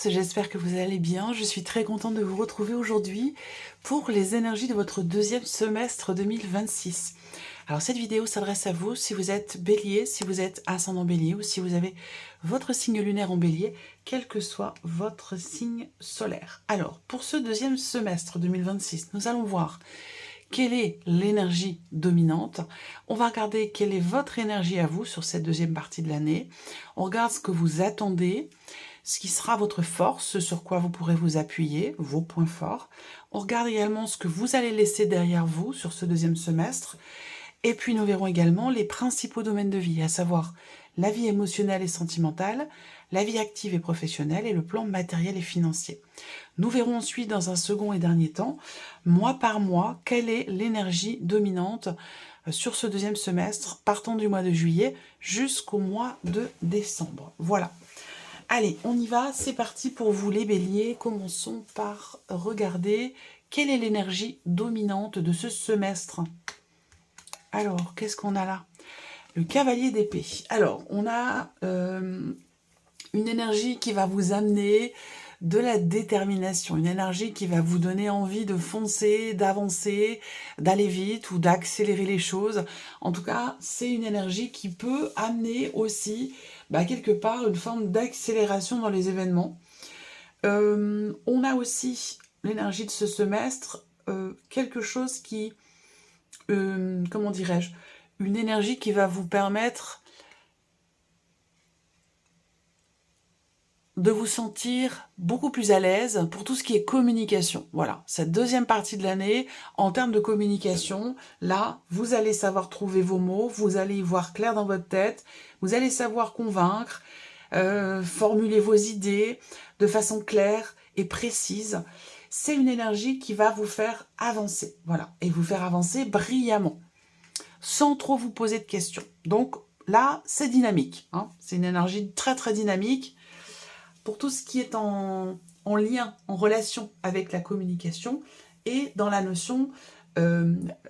j'espère que vous allez bien. Je suis très contente de vous retrouver aujourd'hui pour les énergies de votre deuxième semestre 2026. Alors cette vidéo s'adresse à vous si vous êtes bélier, si vous êtes ascendant bélier ou si vous avez votre signe lunaire en bélier, quel que soit votre signe solaire. Alors pour ce deuxième semestre 2026, nous allons voir quelle est l'énergie dominante. On va regarder quelle est votre énergie à vous sur cette deuxième partie de l'année. On regarde ce que vous attendez, ce qui sera votre force, ce sur quoi vous pourrez vous appuyer, vos points forts. On regarde également ce que vous allez laisser derrière vous sur ce deuxième semestre. Et puis nous verrons également les principaux domaines de vie, à savoir la vie émotionnelle et sentimentale, la vie active et professionnelle et le plan matériel et financier. Nous verrons ensuite dans un second et dernier temps, mois par mois, quelle est l'énergie dominante sur ce deuxième semestre, partant du mois de juillet jusqu'au mois de décembre. Voilà. Allez, on y va, c'est parti pour vous les béliers. Commençons par regarder quelle est l'énergie dominante de ce semestre. Alors, qu'est-ce qu'on a là? Le cavalier d'épée. Alors, on a une énergie qui va vous amener de la détermination, une énergie qui va vous donner envie de foncer, d'avancer, d'aller vite ou d'accélérer les choses. En tout cas, c'est une énergie qui peut amener aussi, quelque part, une forme d'accélération dans les événements. On a aussi l'énergie de ce semestre, quelque chose qui, comment dirais-je, une énergie qui va vous permettre de vous sentir beaucoup plus à l'aise pour tout ce qui est communication. Voilà, cette deuxième partie de l'année, en termes de communication, là, vous allez savoir trouver vos mots, vous allez y voir clair dans votre tête, vous allez savoir convaincre, formuler vos idées de façon claire et précise. C'est une énergie qui va vous faire avancer, voilà, et vous faire avancer brillamment, sans trop vous poser de questions. Donc là, c'est dynamique, hein, c'est une énergie très très dynamique, pour tout ce qui est en lien, en relation avec la communication et dans la notion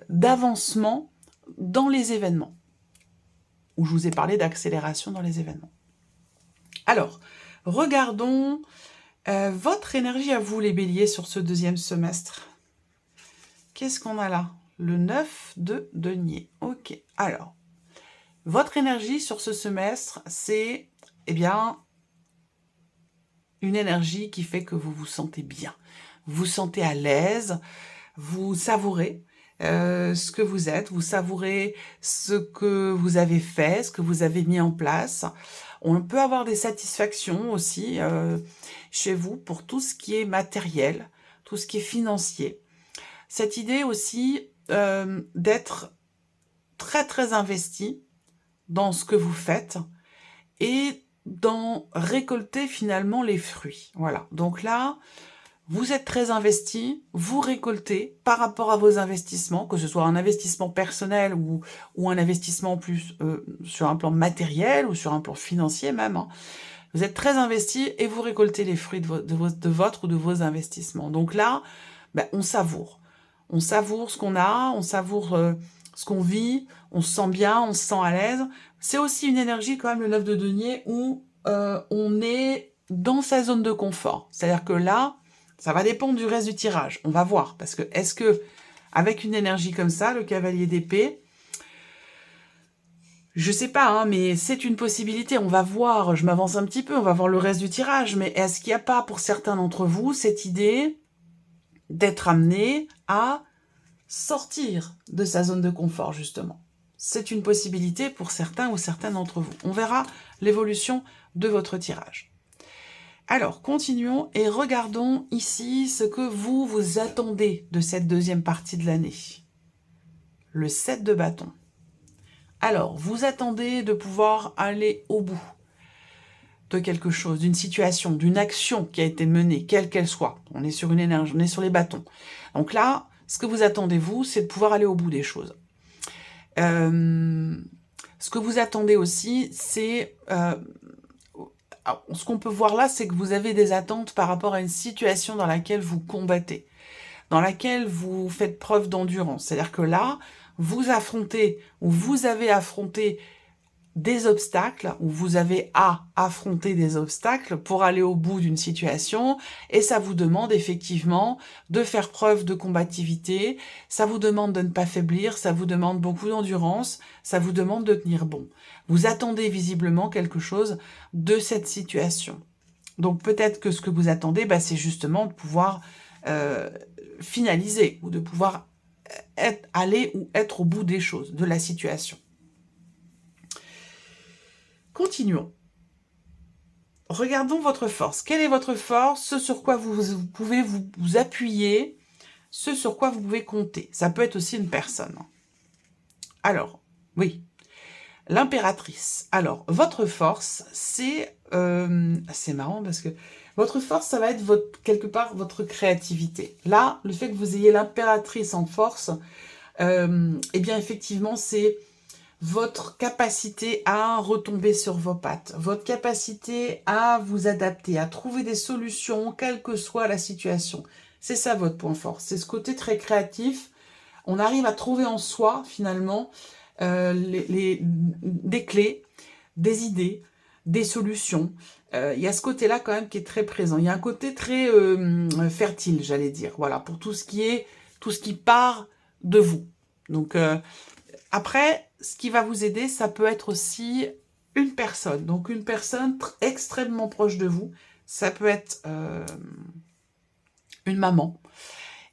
d'avancement dans les événements, où je vous ai parlé d'accélération dans les événements. Alors, regardons votre énergie à vous, les béliers, sur ce deuxième semestre. Qu'est-ce qu'on a là? Le 9 de denier. Ok, alors, votre énergie sur ce semestre, c'est, une énergie qui fait que vous vous sentez bien, vous vous sentez à l'aise, vous savourez ce que vous êtes, vous savourez ce que vous avez fait, ce que vous avez mis en place. On peut avoir des satisfactions aussi chez vous pour tout ce qui est matériel, tout ce qui est financier. Cette idée aussi d'être très très investi dans ce que vous faites et d'en récolter finalement les fruits. Voilà, donc là, vous êtes très investi, vous récoltez par rapport à vos investissements, que ce soit un investissement personnel ou un investissement plus sur un plan matériel ou sur un plan financier même, hein. Vous êtes très investi et vous récoltez les fruits de votre ou de vos investissements. Donc là, on savoure. On savoure ce qu'on a, on savoure ce qu'on vit, on se sent bien, on se sent à l'aise. C'est aussi une énergie quand même, le 9 de denier, où on est dans sa zone de confort. C'est-à-dire que là, ça va dépendre du reste du tirage. On va voir. Parce que est-ce que, avec une énergie comme ça, le cavalier d'épée, je sais pas, hein, mais c'est une possibilité. On va voir, je m'avance un petit peu, on va voir le reste du tirage. Mais est-ce qu'il n'y a pas pour certains d'entre vous cette idée d'être amené à sortir de sa zone de confort, justement? C'est une possibilité pour certains ou certaines d'entre vous. On verra l'évolution de votre tirage. Alors, continuons et regardons ici ce que vous attendez de cette deuxième partie de l'année. Le 7 de bâton. Alors, vous attendez de pouvoir aller au bout de quelque chose, d'une situation, d'une action qui a été menée, quelle qu'elle soit. On est sur une énergie, on est sur les bâtons. Donc là, ce que vous attendez, vous, c'est de pouvoir aller au bout des choses. Ce que vous attendez aussi, c'est... ce qu'on peut voir là, c'est que vous avez des attentes par rapport à une situation dans laquelle vous combattez, dans laquelle vous faites preuve d'endurance. C'est-à-dire que là, vous affrontez, ou vous avez affronté des obstacles, où vous avez à affronter des obstacles pour aller au bout d'une situation, et ça vous demande effectivement de faire preuve de combativité, ça vous demande de ne pas faiblir, ça vous demande beaucoup d'endurance, ça vous demande de tenir bon. Vous attendez visiblement quelque chose de cette situation. Donc peut-être que ce que vous attendez, c'est justement de pouvoir finaliser, ou de pouvoir aller ou être au bout des choses, de la situation. Continuons. Regardons votre force. Quelle est votre force? Ce sur quoi vous pouvez vous appuyer, ce sur quoi vous pouvez compter. Ça peut être aussi une personne. Alors, oui, l'impératrice. Alors, votre force, c'est marrant parce que votre force, ça va être quelque part votre créativité. Là, le fait que vous ayez l'impératrice en force, eh bien, effectivement, c'est votre capacité à retomber sur vos pattes, votre capacité à vous adapter, à trouver des solutions, quelle que soit la situation. C'est ça votre point fort, c'est ce côté très créatif. On arrive à trouver en soi, finalement, des clés, des idées, des solutions. Il y a ce côté-là quand même qui est très présent. Il y a un côté très fertile, j'allais dire, voilà, pour tout ce qui part de vous. Donc, après, ce qui va vous aider, ça peut être aussi une personne. Donc, une personne extrêmement proche de vous. Ça peut être une maman.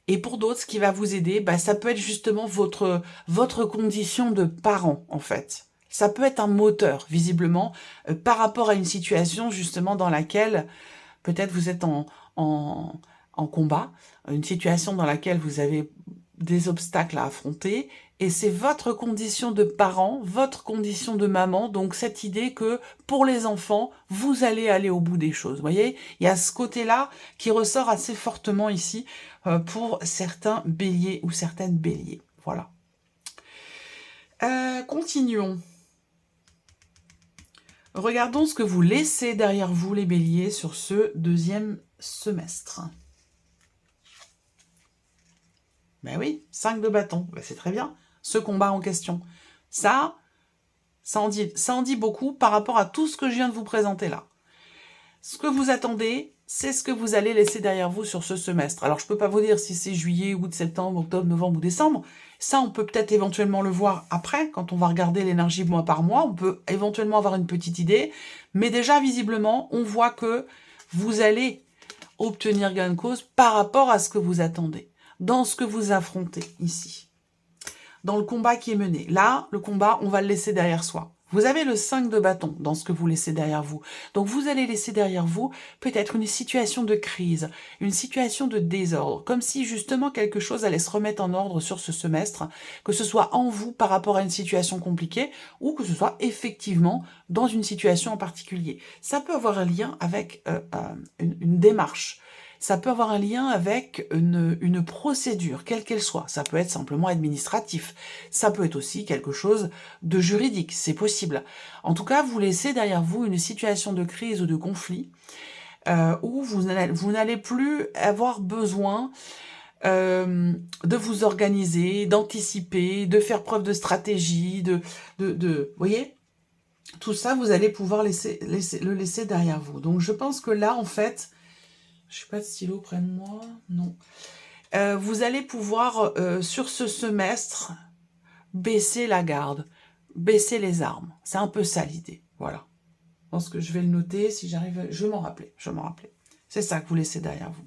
Et pour d'autres, ce qui va vous aider, ça peut être justement votre condition de parent, en fait. Ça peut être un moteur, visiblement, par rapport à une situation, justement, dans laquelle peut-être vous êtes en combat, une situation dans laquelle vous avez des obstacles à affronter, et c'est votre condition de parent, votre condition de maman, donc cette idée que pour les enfants, vous allez aller au bout des choses. Vous voyez, il y a ce côté-là qui ressort assez fortement ici pour certains béliers ou certaines béliers. Voilà. Continuons. Regardons ce que vous laissez derrière vous, les béliers, sur ce deuxième semestre. Ben oui, 5 de bâton, c'est très bien, ce combat en question. Ça en dit beaucoup par rapport à tout ce que je viens de vous présenter là. Ce que vous attendez, c'est ce que vous allez laisser derrière vous sur ce semestre. Alors, je ne peux pas vous dire si c'est juillet, août, septembre, octobre, novembre ou décembre. Ça, on peut peut-être éventuellement le voir après, quand on va regarder l'énergie mois par mois. On peut éventuellement avoir une petite idée. Mais déjà, visiblement, on voit que vous allez obtenir gain de cause par rapport à ce que vous attendez, dans ce que vous affrontez ici, dans le combat qui est mené. Là, le combat, on va le laisser derrière soi. Vous avez le 5 de bâton dans ce que vous laissez derrière vous. Donc, vous allez laisser derrière vous peut-être une situation de crise, une situation de désordre, comme si justement quelque chose allait se remettre en ordre sur ce semestre, que ce soit en vous par rapport à une situation compliquée ou que ce soit effectivement dans une situation en particulier. Ça peut avoir un lien avec une démarche. Ça peut avoir un lien avec une procédure, quelle qu'elle soit. Ça peut être simplement administratif. Ça peut être aussi quelque chose de juridique, c'est possible. En tout cas, vous laissez derrière vous une situation de crise ou de conflit où vous n'allez plus avoir besoin de vous organiser, d'anticiper, de faire preuve de stratégie, vous voyez, tout ça, vous allez pouvoir le laisser derrière vous. Donc, je pense que là, en fait, je n'ai pas de stylo près de moi, non. Vous allez pouvoir, sur ce semestre, baisser la garde, baisser les armes. C'est un peu ça l'idée, voilà. Je pense que je vais le noter, si j'arrive, je vais m'en rappeler. C'est ça que vous laissez derrière vous.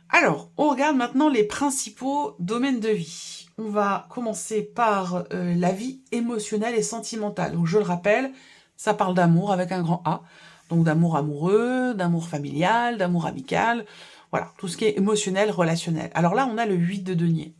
Alors, on regarde maintenant les principaux domaines de vie. On va commencer par la vie émotionnelle et sentimentale. Donc, je le rappelle, ça parle d'amour avec un grand A. Donc d'amour amoureux, d'amour familial, d'amour amical, voilà, tout ce qui est émotionnel, relationnel. Alors là, on a le 8 de denier.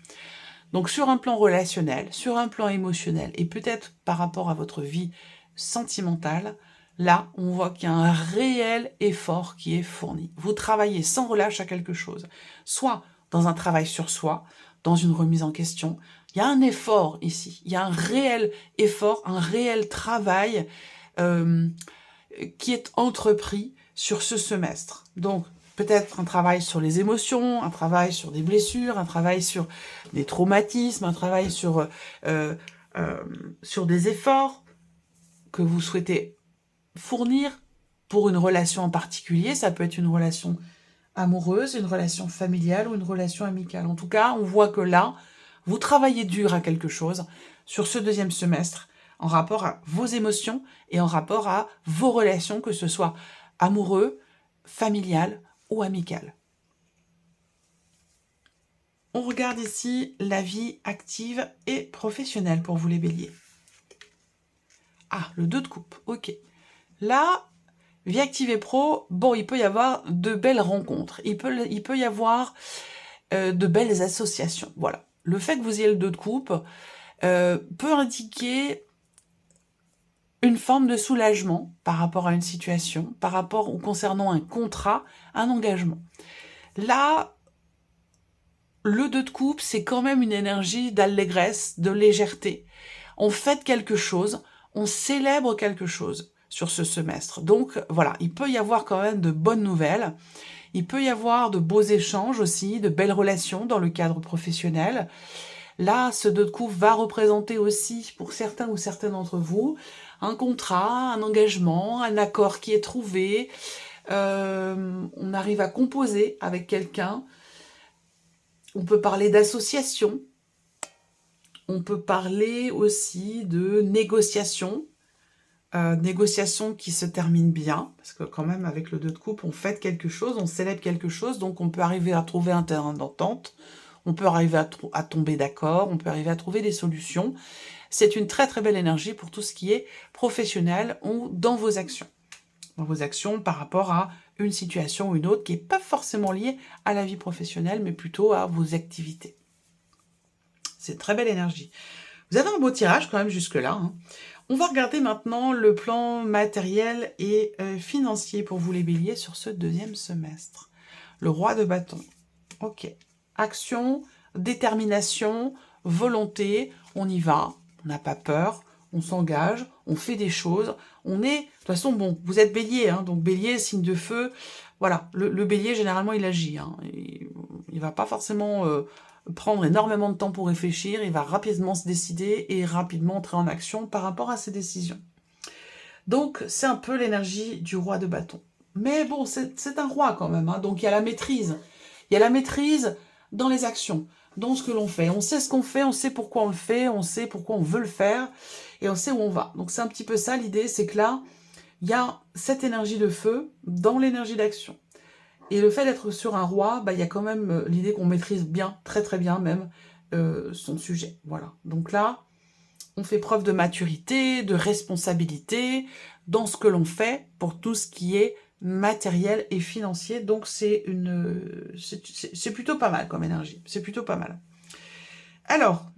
Donc sur un plan relationnel, sur un plan émotionnel, et peut-être par rapport à votre vie sentimentale, là, on voit qu'il y a un réel effort qui est fourni. Vous travaillez sans relâche à quelque chose, soit dans un travail sur soi, dans une remise en question. Il y a un effort ici, il y a un réel effort, un réel travail qui est entrepris sur ce semestre. Donc, peut-être un travail sur les émotions, un travail sur des blessures, un travail sur des traumatismes, un travail sur des efforts, que vous souhaitez fournir pour une relation en particulier. Ça peut être une relation amoureuse, une relation familiale ou une relation amicale. En tout cas, on voit que là, vous travaillez dur à quelque chose sur ce deuxième semestre en rapport à vos émotions et en rapport à vos relations, que ce soit amoureux, familial ou amical. On regarde ici la vie active et professionnelle pour vous les béliers. Ah, le 2 de coupe, ok. Là, vie active et pro, bon, il peut y avoir de belles rencontres. Il peut y avoir de belles associations. Voilà. Le fait que vous ayez le 2 de coupe peut indiquer une forme de soulagement par rapport à une situation, par rapport ou concernant un contrat, un engagement. Là, le 2 de coupe, c'est quand même une énergie d'allégresse, de légèreté. On fête quelque chose, on célèbre quelque chose sur ce semestre. Donc voilà, il peut y avoir quand même de bonnes nouvelles. Il peut y avoir de beaux échanges aussi, de belles relations dans le cadre professionnel. Là, ce 2 de coupe va représenter aussi, pour certains ou certaines d'entre vous, un contrat, un engagement, un accord qui est trouvé. On arrive à composer avec quelqu'un. On peut parler d'association. On peut parler aussi de négociation. Négociation qui se termine bien, parce que quand même, avec le 2 de coupe, on fête quelque chose, on célèbre quelque chose, donc on peut arriver à trouver un terrain d'entente. On peut arriver à tomber d'accord, on peut arriver à trouver des solutions. C'est une très très belle énergie pour tout ce qui est professionnel ou dans vos actions. Dans vos actions par rapport à une situation ou une autre qui n'est pas forcément liée à la vie professionnelle, mais plutôt à vos activités. C'est une très belle énergie. Vous avez un beau tirage quand même jusque-là. Hein. On va regarder maintenant le plan matériel et financier pour vous les béliers sur ce deuxième semestre. Le roi de bâton. Ok. Action, détermination, volonté, on y va, on n'a pas peur, on s'engage, on fait des choses, on est... De toute façon, bon, vous êtes bélier, hein, donc bélier, signe de feu, voilà, le bélier, généralement, il agit. Hein, il va pas forcément prendre énormément de temps pour réfléchir, il va rapidement se décider et rapidement entrer en action par rapport à ses décisions. Donc, c'est un peu l'énergie du roi de bâton. Mais bon, c'est un roi quand même, hein, donc il y a la maîtrise. Il y a la maîtrise dans les actions, dans ce que l'on fait. On sait ce qu'on fait, on sait pourquoi on le fait, on sait pourquoi on veut le faire, et on sait où on va. Donc c'est un petit peu ça l'idée, c'est que là, il y a cette énergie de feu dans l'énergie d'action. Et le fait d'être sur un roi, bah, il y a quand même l'idée qu'on maîtrise bien, très très bien même, son sujet. Voilà. Donc là, on fait preuve de maturité, de responsabilité dans ce que l'on fait pour tout ce qui est matériel et financier. Donc c'est plutôt pas mal comme énergie. C'est plutôt pas mal. Alors,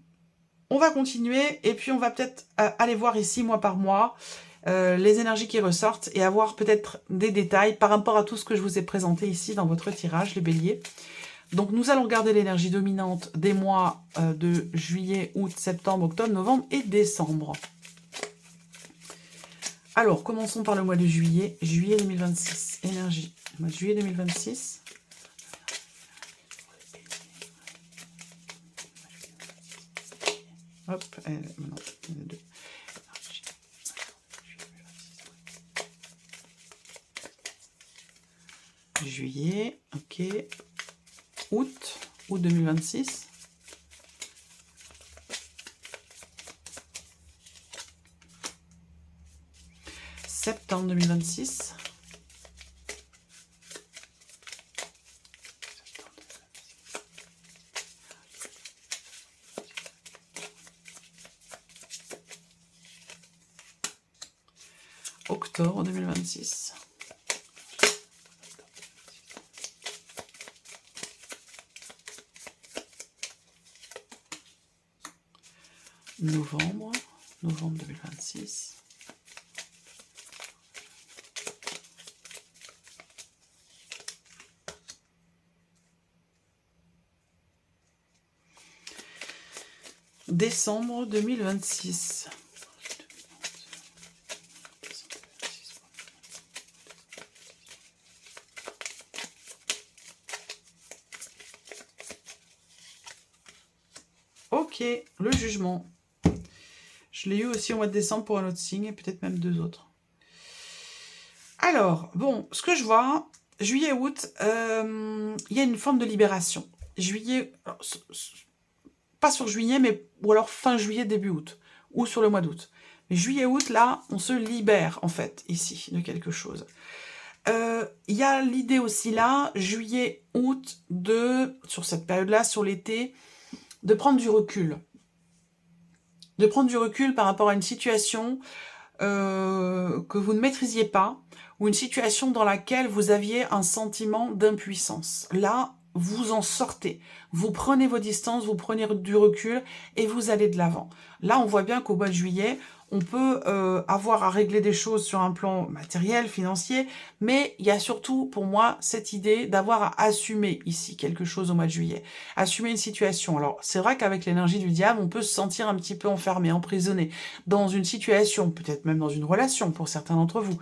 on va continuer et puis on va peut-être aller voir ici mois par mois les énergies qui ressortent et avoir peut-être des détails par rapport à tout ce que je vous ai présenté ici dans votre tirage, les béliers. Donc nous allons garder l'énergie dominante des mois de juillet, août, septembre, octobre, novembre et décembre. Alors, commençons par le mois de juillet. Juillet 2026, énergie. Le mois de juillet 2026. Hop, non, deux. Juillet, ok. Août 2026. Septembre 2026. Octobre 2026. Novembre 2026. Décembre 2026. Ok, le jugement. Je l'ai eu aussi au mois de décembre pour un autre signe, et peut-être même 2 autres. Alors, bon, ce que je vois, juillet, août, il y a une forme de libération. Juillet, alors, pas sur juillet, mais ou alors fin juillet, début août, ou sur le mois d'août. Mais juillet, août, là, on se libère, en fait, ici, de quelque chose. Il y a l'idée aussi là, juillet, août, sur cette période-là, sur l'été, de prendre du recul. De prendre du recul par rapport à une situation que vous ne maîtrisiez pas, ou une situation dans laquelle vous aviez un sentiment d'impuissance. Là, vous en sortez. Vous prenez vos distances, vous prenez du recul et vous allez de l'avant. Là, on voit bien qu'au mois de juillet, on peut avoir à régler des choses sur un plan matériel, financier, mais il y a surtout, pour moi, cette idée d'avoir à assumer ici quelque chose au mois de juillet. Assumer une situation. Alors, c'est vrai qu'avec l'énergie du diable, on peut se sentir un petit peu enfermé, emprisonné dans une situation, peut-être même dans une relation pour certains d'entre vous.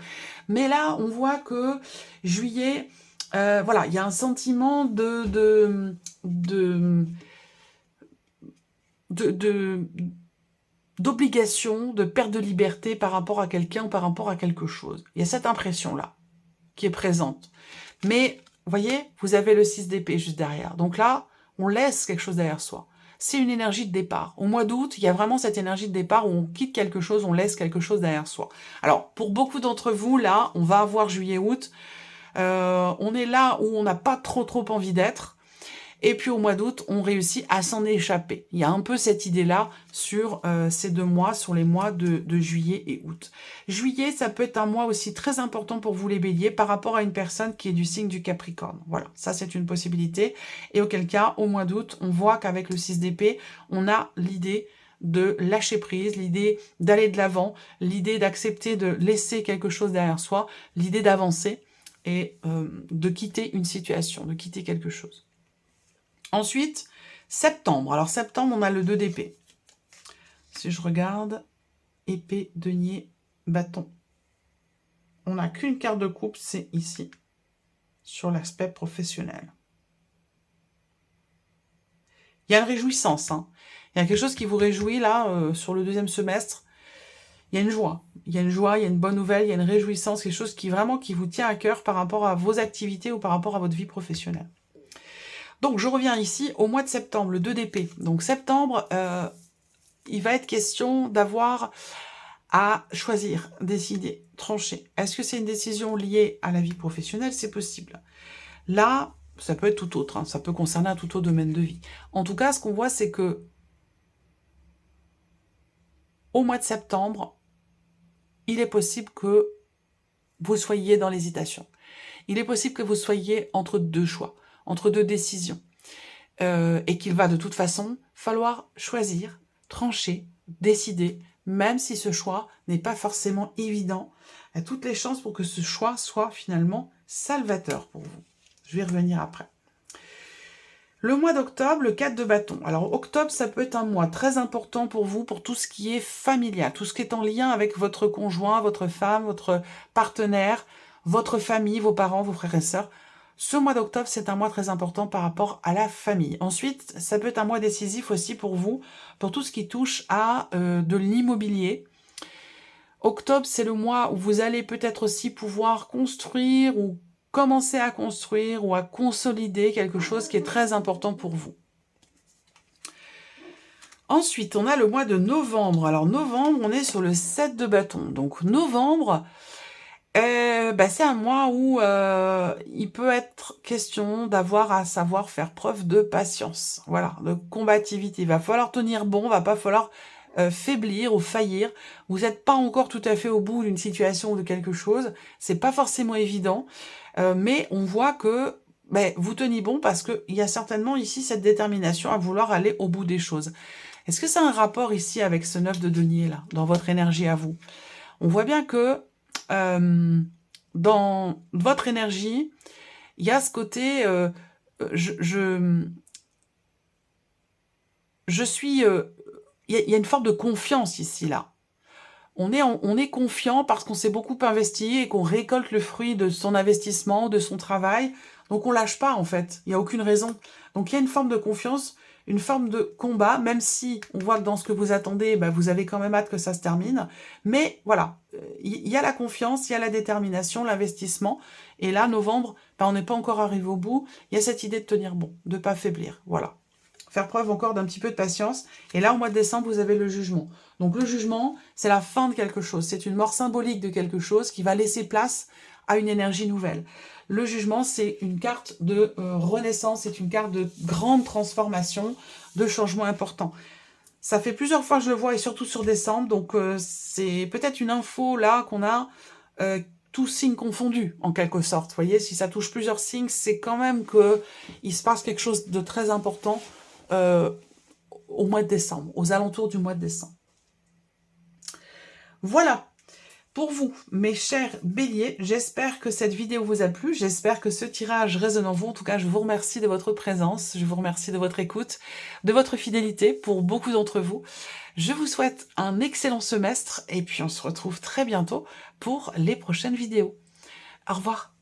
Mais là, on voit que juillet, voilà, il y a un sentiment d'obligation, de perte de liberté par rapport à quelqu'un ou par rapport à quelque chose. Il y a cette impression-là qui est présente. Mais, vous voyez, vous avez le 6 d'épée juste derrière. Donc là, on laisse quelque chose derrière soi. C'est une énergie de départ. Au mois d'août, il y a vraiment cette énergie de départ où on quitte quelque chose, on laisse quelque chose derrière soi. Alors, pour beaucoup d'entre vous, là, on va avoir juillet-août. On est là où on n'a pas trop envie d'être. Et puis au mois d'août, on réussit à s'en échapper. Il y a un peu cette idée-là sur ces 2 mois, sur les mois de juillet et août. Juillet, ça peut être un mois aussi très important pour vous les béliers par rapport à une personne qui est du signe du Capricorne. Voilà, ça c'est une possibilité. Et auquel cas, au mois d'août, on voit qu'avec le 6 d'épée, on a l'idée de lâcher prise, l'idée d'aller de l'avant, l'idée d'accepter de laisser quelque chose derrière soi, l'idée d'avancer et de quitter une situation, de quitter quelque chose. Ensuite, septembre. Alors, septembre, on a le 2 d'épée. Si je regarde, épée, denier, bâton. On n'a qu'une carte de coupe, c'est ici, sur l'aspect professionnel. Il y a une réjouissance. Hein. Il y a quelque chose qui vous réjouit, là, sur le 2e semestre. Il y a une joie. Il y a une joie, il y a une bonne nouvelle, il y a une réjouissance, quelque chose qui vraiment qui vous tient à cœur par rapport à vos activités ou par rapport à votre vie professionnelle. Donc, je reviens ici au mois de septembre, le 2 d'épée. Donc, septembre, il va être question d'avoir à choisir, décider, trancher. Est-ce que c'est une décision liée à la vie professionnelle? C'est possible. Là, ça peut être tout autre. Hein, ça peut concerner un tout autre domaine de vie. En tout cas, ce qu'on voit, c'est que au mois de septembre, il est possible que vous soyez dans l'hésitation. Il est possible que vous soyez entre 2 choix, entre 2 décisions. Et qu'il va de toute façon falloir choisir, trancher, décider, même si ce choix n'est pas forcément évident. Il y a toutes les chances pour que ce choix soit finalement salvateur pour vous. Je vais y revenir après. Le mois d'octobre, le 4 de bâton. Alors, octobre, ça peut être un mois très important pour vous, pour tout ce qui est familial, tout ce qui est en lien avec votre conjoint, votre femme, votre partenaire, votre famille, vos parents, vos frères et sœurs. Ce mois d'octobre, c'est un mois très important par rapport à la famille. Ensuite, ça peut être un mois décisif aussi pour vous, pour tout ce qui touche à de l'immobilier. Octobre, c'est le mois où vous allez peut-être aussi pouvoir construire ou commencer à construire ou à consolider quelque chose qui est très important pour vous. Ensuite, on a le mois de novembre. Alors, novembre, on est sur le 7 de bâton. Donc, novembre... c'est un mois où il peut être question d'avoir à savoir faire preuve de patience, voilà, de combativité. Il va falloir tenir bon, il va pas falloir faiblir ou faillir. Vous n'êtes pas encore tout à fait au bout d'une situation ou de quelque chose, c'est pas forcément évident, mais on voit que vous tenez bon parce qu'il y a certainement ici cette détermination à vouloir aller au bout des choses. Est-ce que ça a un rapport ici avec ce 9 de denier là, dans votre énergie à vous? On voit bien que dans votre énergie, il y a ce côté, je suis, il y a une forme de confiance ici, là. On est confiant parce qu'on s'est beaucoup investi et qu'on récolte le fruit de son investissement, de son travail. Donc, on lâche pas, en fait. Il n'y a aucune raison. Donc, il y a une forme de confiance une forme de combat, même si on voit que dans ce que vous attendez, bah, vous avez quand même hâte que ça se termine. Mais voilà, il y a la confiance, il y a la détermination, l'investissement. Et là, novembre, bah, on n'est pas encore arrivé au bout. Il y a cette idée de tenir bon, de ne pas faiblir. Voilà. Faire preuve encore d'un petit peu de patience. Et là, au mois de décembre, vous avez le jugement. Donc le jugement, c'est la fin de quelque chose. C'est une mort symbolique de quelque chose qui va laisser place à une énergie nouvelle. Le jugement, c'est une carte de renaissance, c'est une carte de grande transformation, de changement important. Ça fait plusieurs fois que je le vois, et surtout sur décembre, donc c'est peut-être une info là qu'on a, tous signes confondus, en quelque sorte. Vous voyez, si ça touche plusieurs signes, c'est quand même qu'il se passe quelque chose de très important au mois de décembre, aux alentours du mois de décembre. Voilà. Pour vous, mes chers béliers, j'espère que cette vidéo vous a plu, j'espère que ce tirage résonne en vous. En tout cas, je vous remercie de votre présence, je vous remercie de votre écoute, de votre fidélité pour beaucoup d'entre vous. Je vous souhaite un excellent semestre et puis on se retrouve très bientôt pour les prochaines vidéos. Au revoir.